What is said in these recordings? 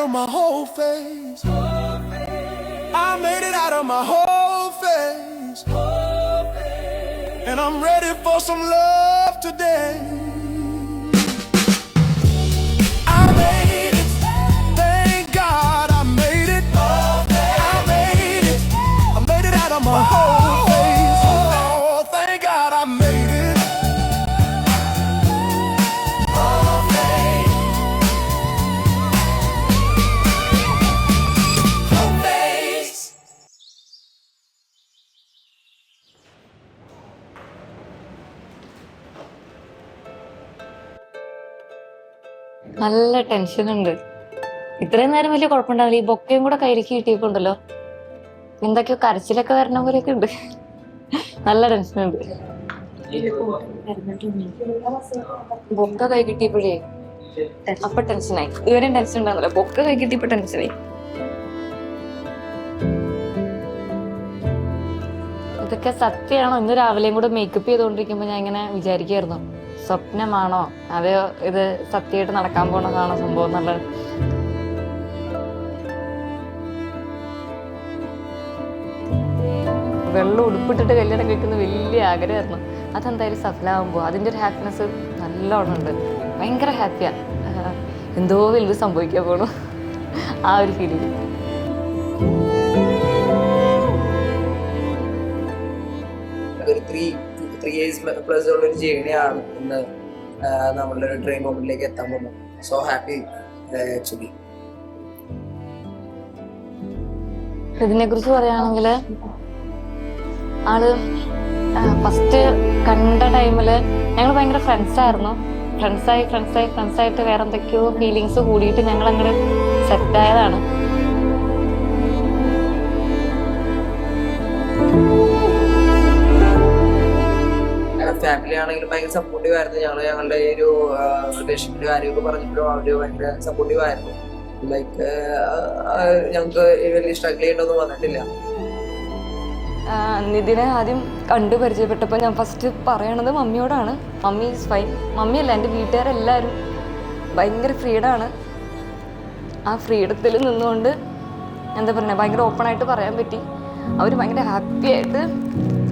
of my whole face. I made it out of my whole face. And I'm ready for some love today. I made it. Thank God I made it. I made it. I made it out of my whole face. Oh, thank God I made it. നല്ല tension ഉണ്ട്. ഇത്രയും നേരം വലിയ കുഴപ്പമുണ്ടാവില്ല. ഈ ബൊക്കയും കൂടെ കയ്യിലേക്ക് കിട്ടിയപ്പോണ്ടല്ലോ എന്തൊക്കെയോ കരച്ചിലൊക്കെ വരണ പോലെയൊക്കെ ഉണ്ട്. നല്ല ടെൻഷൻ ഉണ്ട്. ബൊക്ക കൈ കിട്ടിയപ്പോഴേ അപ്പൊ ടെൻഷനായി. ഇതുവരെയും ടെൻഷൻ ഉണ്ടാകുന്നില്ല. ബൊക്ക കൈ കിട്ടിയപ്പോ ടെൻഷനായി. ഇതൊക്കെ സത്യമാണോ? ഇന്ന് രാവിലെയും കൂടെ മേക്കപ്പ് ചെയ്തുകൊണ്ടിരിക്കുമ്പോ ഞാൻ ഇങ്ങനെ വിചാരിക്കായിരുന്നു, സ്വപ്നമാണോ അതെയോ ഇത് സത്യമായിട്ട് നടക്കാൻ പോണതാണോ സംഭവം എന്നുള്ളത്. വെള്ളം ഉടുപ്പിട്ടിട്ട് കല്യാണം കഴിക്കുന്ന വലിയ ആഗ്രഹമായിരുന്നു. അതെന്തായാലും സഫലമാകുമ്പോൾ അതിൻ്റെ ഒരു ഹാപ്പിനെസ് നല്ലോണം ഉണ്ട്. ഭയങ്കര ഹാപ്പിയാ. എന്തോ വലുത് സംഭവിക്കാൻ പോണു ആ ഒരു ഫീലിംഗ്. ഒരു 3 years പ്ലസ് ഉള്ള ഒരു ജേണിയാണ് ഇന്ന് നമ്മളുടെ ഒരു ഡ്രീം മൊമെന്റിലേക്ക് എത്താൻ പോകുന്നത്. So happy actually. ഇതിനെ കുറിച്ച് പറയുകയാണെങ്കിൽ ആള് ഫസ്റ്റ് കണ്ട ടൈമില് ഞങ്ങൾ ഭയങ്കര ഫ്രണ്ട്സായിരുന്നു. ഫ്രണ്ട്സായിട്ട് വേറെ എന്തൊക്കെയോ ഫീലിങ്സ് കൂടിയിട്ട് ഞങ്ങൾ അങ്ങോട്ട് സെറ്റായതാണ്. ഫാമിലി ആണെങ്കിലും ഭയങ്കര സപ്പോർട്ടീവ് ആയിരുന്നു. ഞങ്ങളുടെ ഈ ഒരു റിലേഷൻഷിപ്പിന്റെ കാര്യമൊക്കെ പറഞ്ഞപ്പോഴും അവര് ഭയങ്കര സപ്പോർട്ടീവ് ആയിരുന്നു. ലൈക്ക് ഞങ്ങൾക്ക് വലിയ സ്ട്രഗിൾ ചെയ്യേണ്ടൊന്നും വന്നിട്ടില്ല. നിതിനെ ആദ്യം കണ്ടു പരിചയപ്പെട്ടപ്പോൾ ഞാൻ ഫസ്റ്റ് പറയണത് മമ്മിയോടാണ്. Mummy is fine. മമ്മിയല്ല, എൻ്റെ വീട്ടുകാരെല്ലാവരും ഭയങ്കര ഫ്രീഡമാണ്. ആ ഫ്രീഡത്തിൽ നിന്നുകൊണ്ട് എന്താ പറയുക, ഭയങ്കര ഓപ്പണായിട്ട് പറയാൻ പറ്റി. അവർ ഭയങ്കര ഹാപ്പി ആയിട്ട്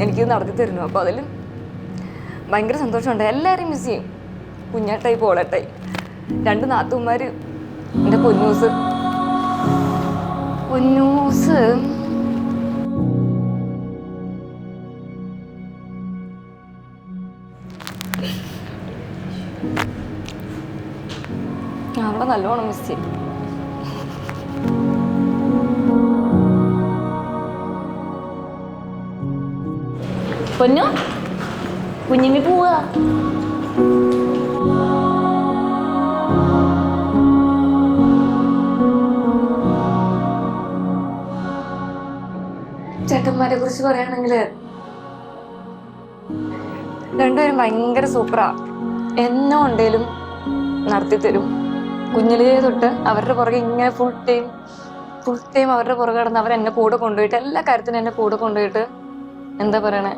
എനിക്കിത് നടത്തി തരുന്നു. അപ്പോൾ അതിൽ ഭയങ്കര സന്തോഷമുണ്ട്. എല്ലാവരെയും മിസ് ചെയ്യും. കുഞ്ഞാട്ടായി പോളട്ടായി 2 നാത്തൂന്മാർ, എൻ്റെ പൊന്നൂസ് അവളെ നല്ലോണം മിസ് ചെയ്യും. പൊന്നു കുഞ്ഞിന് പോവാ. ചേട്ടന്മാരെ കുറിച്ച് പറയുകയാണെങ്കിൽ രണ്ടുപേരും ഭയങ്കര സൂപ്പറാ. എന്നോ ഉണ്ടേലും നടത്തി തരും. കുഞ്ഞിലേ തൊട്ട് അവരുടെ പുറകെ ഇങ്ങനെ ഫുൾ ടൈം അവരുടെ പുറകെ കിടന്ന് അവരെന്നെ കൂടെ കൊണ്ടുപോയിട്ട് എല്ലാ കാര്യത്തിനും എന്നെ കൂടെ കൊണ്ടുപോയിട്ട് എന്താ പറയണേ,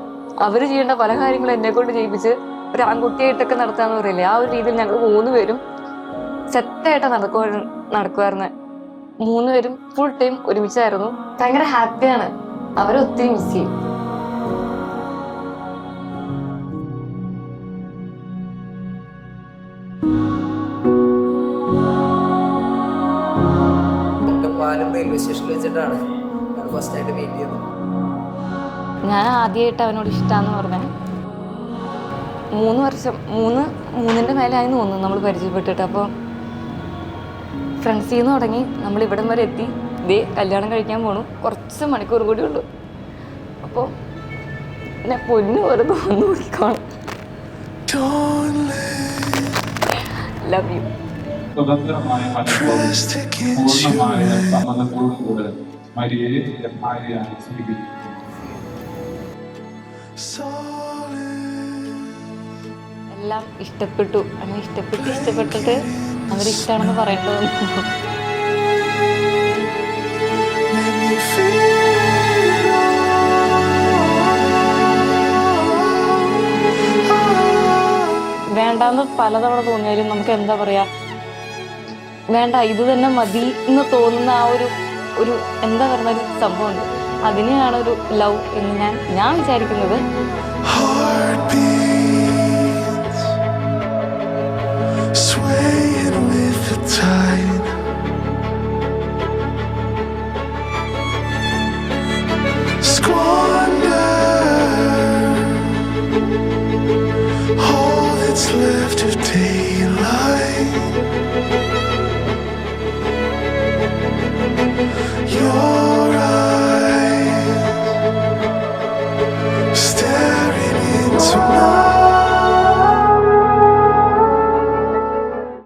അവര് ചെയ്യേണ്ട പല കാര്യങ്ങളും എന്നെ കൊണ്ട് ചെയ്യിപ്പിച്ച് ഒരു ആൺകുട്ടിയായിട്ടൊക്കെ നടത്താന്ന് പറയില്ലേ, ആ ഒരു രീതിയിൽ ഞങ്ങൾ 3 പേരും സെറ്റായിട്ട് നടക്കുമായിരുന്നു. 3 പേരും ഫുൾ ടൈം ഒരുമിച്ചായിരുന്നു. ഭയങ്കര ഹാപ്പിയാണ്. അവരെ ഒത്തിരി മിസ് ചെയ്യും. റെയിൽവേ സ്റ്റേഷനിൽ വെച്ചിട്ടാണ് ഫസ്റ്റ് ആയിട്ട് മീറ്റ് ചെയ്തത്. ഞാൻ ആദ്യമായിട്ട് അവനോട് ഇഷ്ടമാന്ന് പറഞ്ഞ 3 വർഷം 3ന്റെ മേലായി തോന്നുന്നു നമ്മൾ പരിചയപ്പെട്ടിട്ട്. അപ്പോൾ ഫ്രണ്ട്സിൽ നിന്ന് തുടങ്ങി നമ്മൾ ഇവിടം വരെ എത്തി. ഇതേ കല്യാണം കഴിക്കാൻ പോണു. കുറച്ച് മണിക്കൂർ കൂടി ഉള്ളൂ. അപ്പോൾ എന്നെ പൊന്നു വെറുതെ ഒന്ന് നോക്കിക്കോണം. Love you. സ്വതന്ത്രമായ മനഃപൂർവ്വമായ സമ്മതത്തോടുകൂടെ മരിയയെ ഭാര്യയായി സ്വീകരിച്ചു. എല്ലാം ഇഷ്ടപ്പെട്ടു. അങ്ങനെ ഇഷ്ടപ്പെട്ടിട്ട് അവരിഷ്ടമാണെന്ന് പറയേണ്ടത്. വേണ്ടാന്ന് പലതവണ തോന്നിയാലും നമുക്ക് എന്താ പറയാ, വേണ്ട ഇത് തന്നെ മതി എന്ന് തോന്നുന്ന ആ ഒരു എന്താ പറയുന്ന ഒരു സംഭവമുണ്ട്. അതിനെയാണ് ഒരു ലവ് എന്ന് ഞാൻ വിചാരിക്കുന്നത്. Heartbeats swaying with the tide.